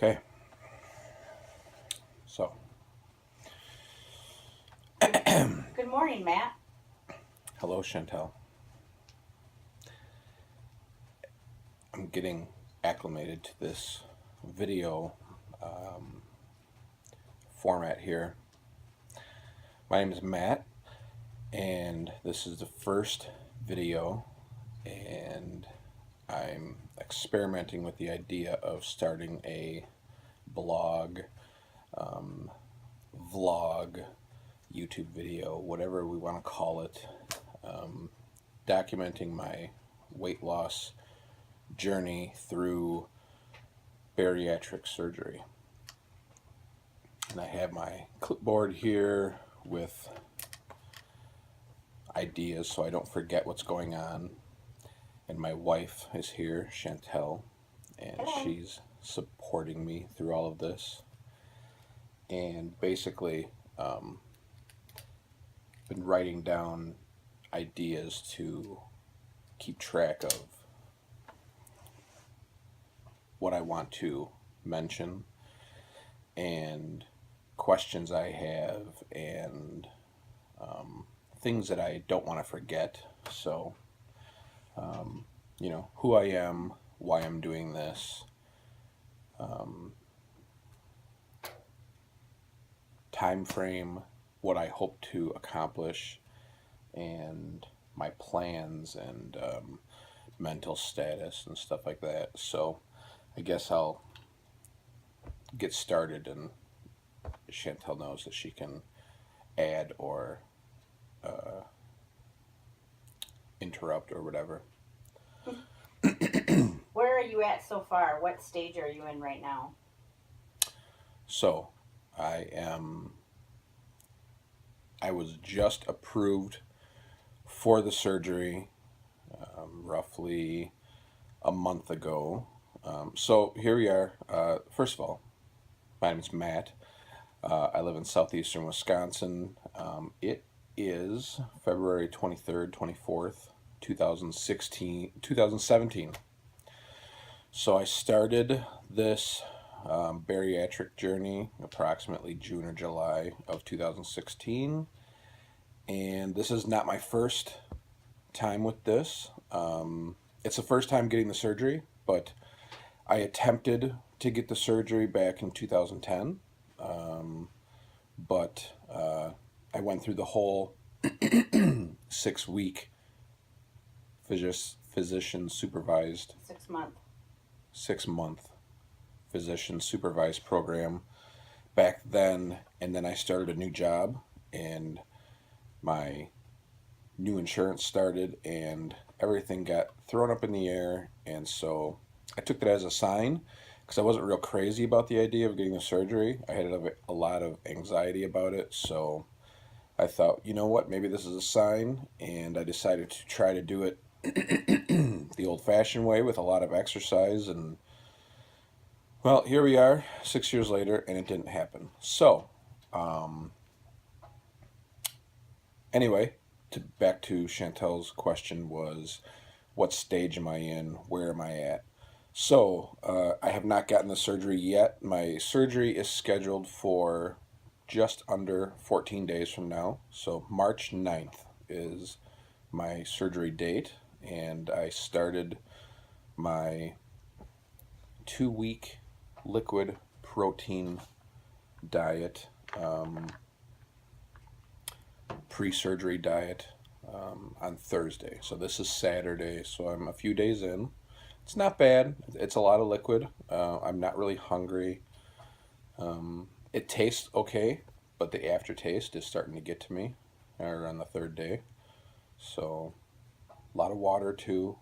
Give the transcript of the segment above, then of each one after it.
Okay, so Good morning, Matt. hello, Chantel. I'm getting acclimated to this video um, format here. My name is Matt, and this is the first video, and I'm experimenting with the idea of starting a blog, um, vlog, YouTube video, whatever we want to call it, um, documenting my weight loss journey through bariatric surgery. And I have my clipboard here with ideas so I don't forget what's going on. And my wife is here, Chantel, and Hello. she's supporting me through all of this. And basically, been writing down ideas to keep track of what I want to mention and questions I have and things that I don't want to forget. So, who I am, why I'm doing this, time frame, what I hope to accomplish, and my plans and mental status and stuff like that. So, I guess I'll get started, and Chantel knows that she can add or interrupt or whatever. Where are you at so far? What stage are you in right now? So, I was just approved for the surgery roughly a month ago. So here we are. First of all, my name is Matt. I live in southeastern Wisconsin. It is February 23rd, 24th, 2017. So I started this bariatric journey approximately June or July of 2016. And this is not my first time with this. It's the first time getting the surgery, but I attempted to get the surgery back in 2010. But I went through the whole 6 week physician supervised 6 month. 6 month physician supervised program back then, and then I started a new job, and my new insurance started, and everything got thrown up in the air. And so I took that as a sign because I wasn't real crazy about the idea of getting the surgery. I had a lot of anxiety about it, so I thought, you know what, maybe this is a sign, and I decided to try to do it the old-fashioned way with a lot of exercise. And well, here we are 6 years later, and it didn't happen. So anyway, back to Chantel's question was, what stage am I in? Where am I at? So I have not gotten the surgery yet. My surgery is scheduled for just under 14 days from now. So March 9th is my surgery date, and I started my 2 week liquid protein diet, pre-surgery diet, on Thursday. So this is Saturday, so I'm a few days in. It's not bad. It's a lot of liquid. I'm not really hungry. It tastes okay, but the aftertaste is starting to get to me, or on the third day. So a lot of water too.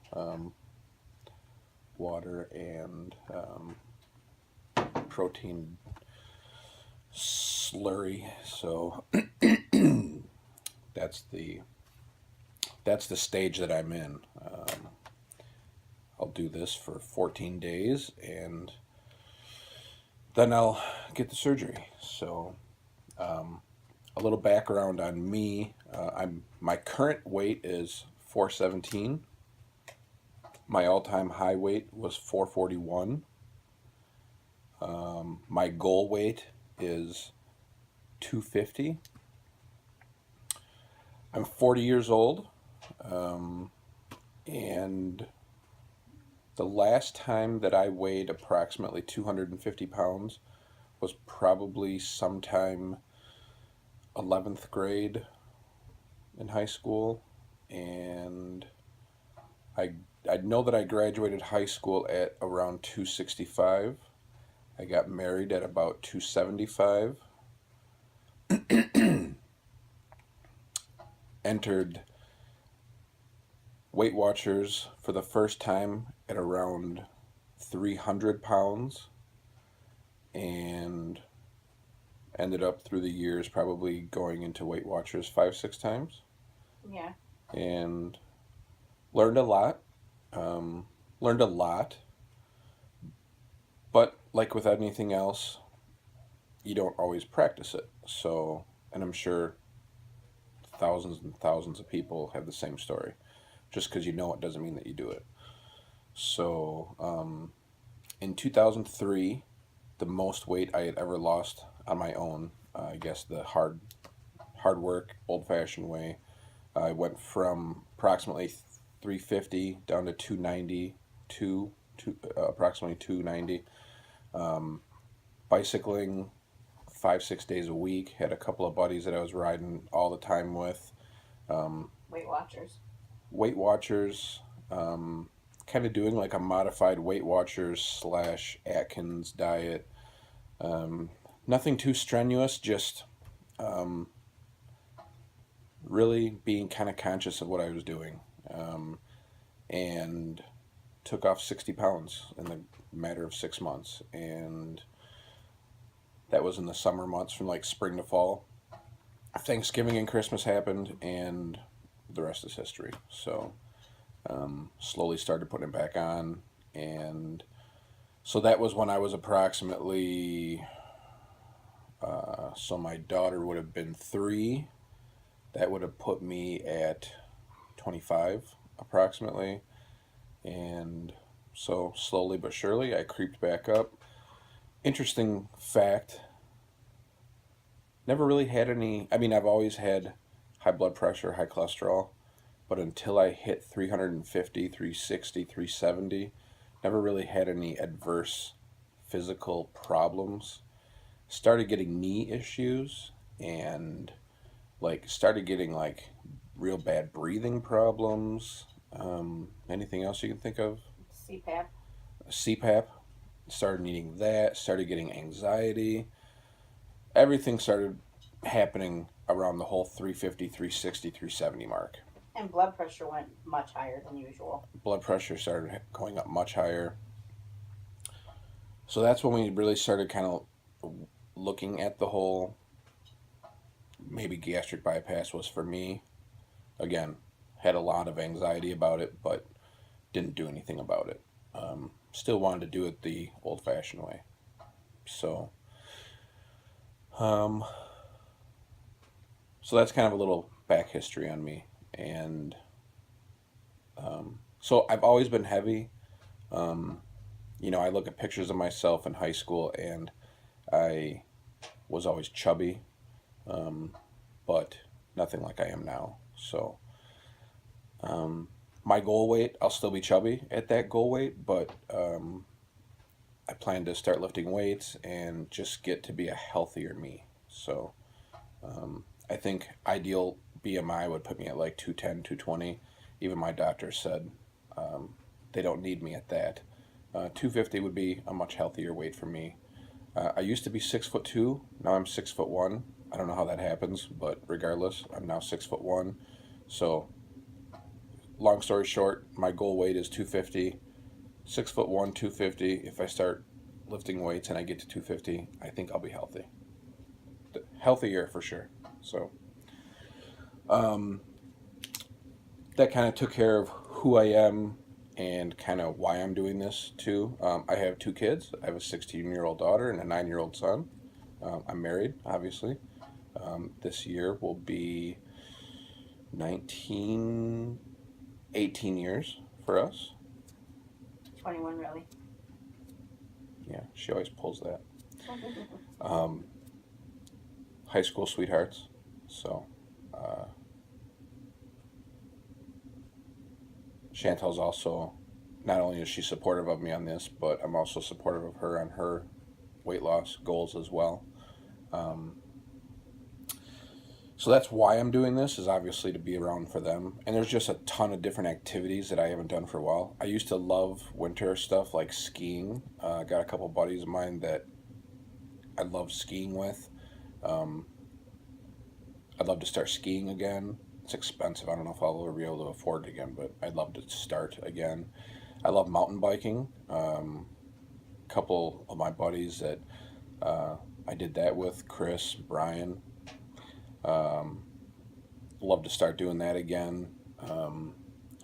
Water and protein slurry. So that's the stage that I'm in. I'll do this for 14 days, and then I'll get the surgery. So a little background on me. My current weight is 417. My all-time high weight was 441. My goal weight is 250. I'm 40 years old, um, and the last time that I weighed approximately 250 pounds was probably sometime 11th grade in high school, and I I know that I graduated high school at around 265. I got married at about 275. Entered Weight Watchers for the first time at around 300 pounds, and ended up through the years probably going into Weight Watchers 5, 6 times, Yeah. and learned a lot. Um, learned a lot, but like with anything else, you don't always practice it. So, and I'm sure thousands and thousands of people have the same story. Just because you know it doesn't mean that you do it. So, in 2003, the most weight I had ever lost on my own, I guess the hard work, old fashioned way, I went from approximately 350 down to 290, approximately 290. Um, Bicycling 5, 6 days a week. Had a couple of buddies that I was riding all the time with. Weight Watchers. Weight Watchers, kind of doing like a modified Weight Watchers slash Atkins diet. Um, Nothing too strenuous, just um, really being kind of conscious of what I was doing. And took off 60 pounds in the matter of 6 months. And that was in the summer months from like spring to fall. Thanksgiving and Christmas happened, and the rest is history. So, slowly started putting it back on. And so that was when I was approximately, so my daughter would have been 3. That would have put me at 25 approximately. And so slowly but surely I creeped back up. Interesting fact, never really had any, I mean, I've always had high blood pressure, high cholesterol, but until I hit 350, 360, 370, never really had any adverse physical problems. Started getting knee issues, and like started getting like real bad breathing problems. Anything else you can think of? CPAP. CPAP. Started needing that. Started getting anxiety. Everything started happening around the whole 350, 360, 370 mark. And blood pressure went much higher than usual. Blood pressure started going up much higher. So that's when we really started kind of looking at the whole maybe gastric bypass was for me. Again, had a lot of anxiety about it, but didn't do anything about it. Still wanted to do it the old fashioned way. So, um, so that's kind of a little back history on me. And so I've always been heavy. Um, I look at pictures of myself in high school, and I was always chubby, um, but nothing like I am now. So, my goal weight, I'll still be chubby at that goal weight, but I plan to start lifting weights and just get to be a healthier me. So, I think ideal BMI would put me at like 210, 220. Even my doctor said um, they don't need me at that. 250 would be a much healthier weight for me. I used to be 6'2". Now I'm 6'1". I don't know how that happens, but regardless, I'm now 6'1". So, long story short, my goal weight is 250. 6'1", 250. If I start lifting weights and I get to 250, I think I'll be healthy. Healthier for sure. So, um, that kind of took care of who I am and kind of why I'm doing this too. I have 2 kids. I have a 16-year-old daughter and a 9-year-old son. I'm married, obviously. This year will be 19, 18 years for us. 21, really. Yeah, she always pulls that. um, high school sweethearts. So uh, Chantel's also, not only is she supportive of me on this, but I'm also supportive of her on her weight loss goals as well. Um, so that's why I'm doing this, is obviously to be around for them. And there's just a ton of different activities that I haven't done for a while. I used to love winter stuff like skiing. Got a couple buddies of mine that I love skiing with. Um, I'd love to start skiing again. It's expensive. I don't know if I'll ever be able to afford it again, but I'd love to start again. I love mountain biking. A couple of my buddies that uh, I did that with, Chris, Brian. Um, Love to start doing that again. Um,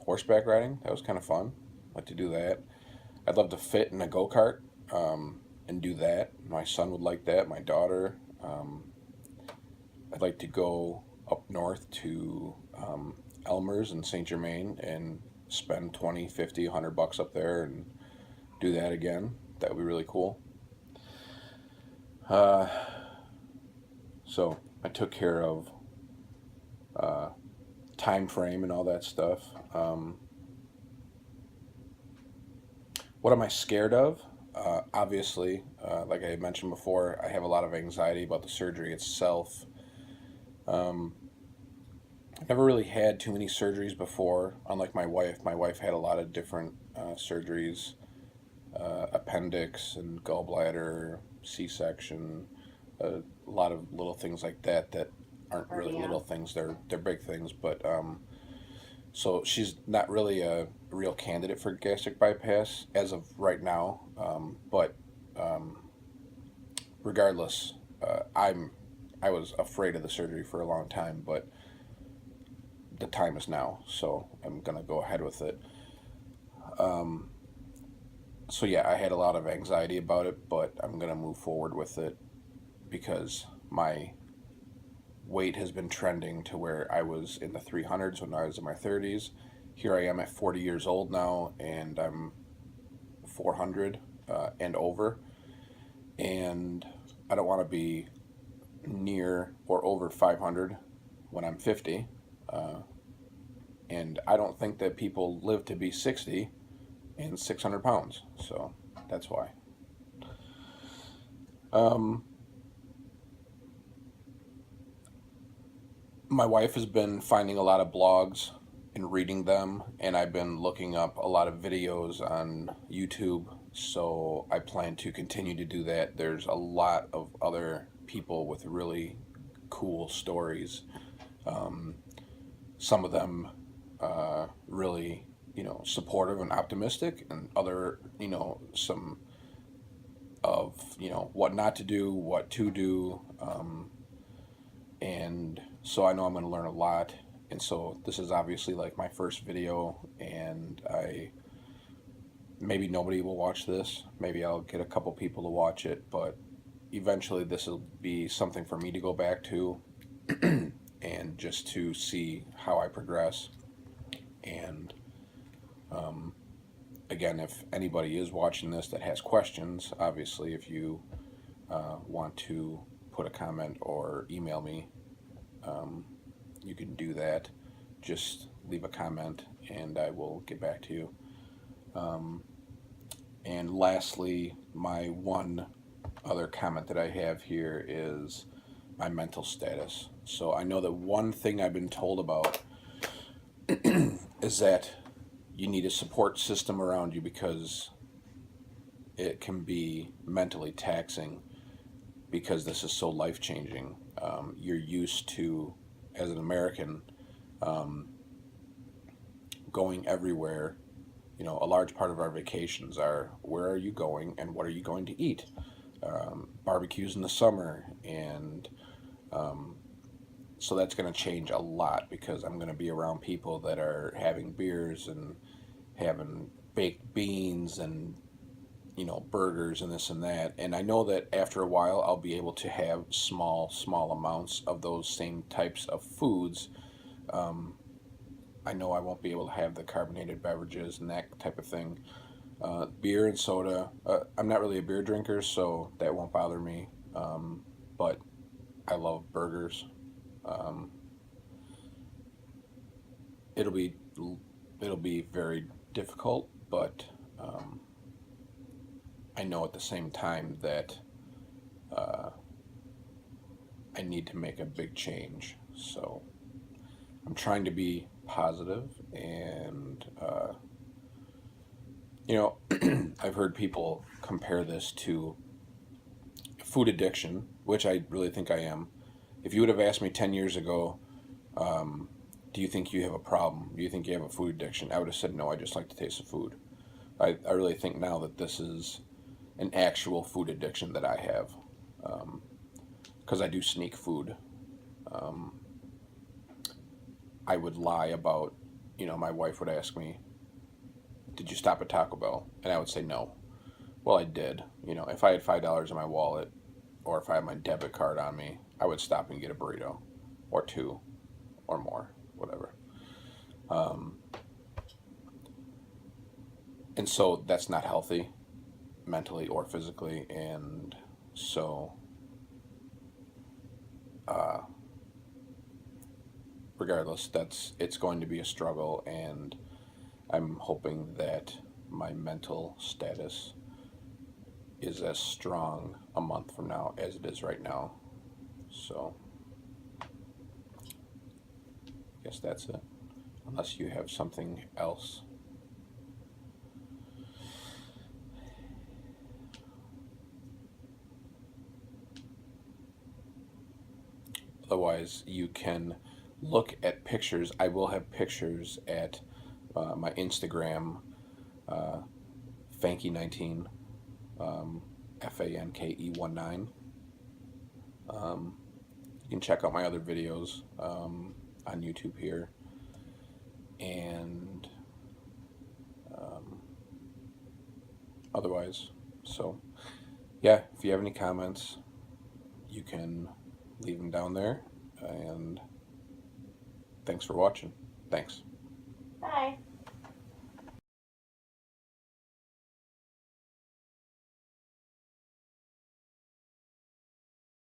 Horseback riding, that was kind of fun. Like to do that. I'd love to fit in a go kart and do that. My son would like that. My daughter. I'd like to go up north to Elmer's and Saint Germain and spend 20, 50, $100 up there and do that again. That would be really cool. Uh, so I took care of uh, time frame and all that stuff. What am I scared of? Obviously, like I had mentioned before, I have a lot of anxiety about the surgery itself. Um, I've never really had too many surgeries before, unlike my wife. My wife had a lot of different surgeries, appendix and gallbladder, C-section, a lot of little things like that that aren't really Hernia. little things. They're big things, but so she's not really a real candidate for gastric bypass as of right now. But um, regardless, I was afraid of the surgery for a long time, but the time is now, so I'm gonna go ahead with it. Um, so yeah, I had a lot of anxiety about it, but I'm gonna move forward with it because my weight has been trending to where I was in the 300s when I was in my 30s. Here I am at 40 years old now, and I'm 400 and over, and I don't want to be near or over 500 when I'm 50. Uh, and I don't think that people live to be 60 and 600 pounds. So that's why. Um, my wife has been finding a lot of blogs and reading them, and I've been looking up a lot of videos on YouTube. So I plan to continue to do that. There's a lot of other people with really cool stories. Um, some of them really, supportive and optimistic, and other, some of, what not to do, what to do. And so I know I'm going to learn a lot. And so this is obviously like my first video, and maybe nobody will watch this. Maybe I'll get a couple people to watch it, but eventually this will be something for me to go back to and just to see how I progress. And again, if anybody is watching this that has questions, obviously, if you want to put a comment or email me, you can do that. Just leave a comment and I will get back to you. And lastly, my one other comment that I have here is my mental status. So I know that one thing I've been told about is that you need a support system around you because it can be mentally taxing because this is so life changing. You're used to, as an American, um, going everywhere. A large part of our vacations are where are you going and what are you going to eat? Barbecues in the summer, and so that's going to change a lot because I'm going to be around people that are having beers and having baked beans and burgers and this and that. And I know that after a while I'll be able to have small amounts of those same types of foods. I know I won't be able to have the carbonated beverages and that type of thing. Beer and soda. I'm not really a beer drinker, so that won't bother me. But I love burgers. Um, it'll be it'll be very difficult, but um, I know at the same time that uh, I need to make a big change. So I'm trying to be positive, and you know, I've heard people compare this to food addiction, which I really think I am. If you would have asked me 10 years ago, um, do you think you have a problem? Do you think you have a food addiction? I would have said no, I just like the taste of food. I really think now that this is an actual food addiction that I have, because I do sneak food. Um, I would lie about, my wife would ask me, did you stop at Taco Bell? And I would say no. Well, I did. If I had $5 in my wallet or if I had my debit card on me, I would stop and get a burrito or two or more, whatever. Um, and so that's not healthy mentally or physically. And so, uh, regardless, it's going to be a struggle. And I'm hoping that my mental status is as strong a month from now as it is right now. So, I guess that's it. Unless you have something else. Otherwise, you can look at pictures. I will have pictures at my Instagram, uh, Fanke19, um, Fanke19. Um, you can check out my other videos on YouTube here. And otherwise, so yeah, if you have any comments, you can leave them down there. And thanks for watching. Thanks.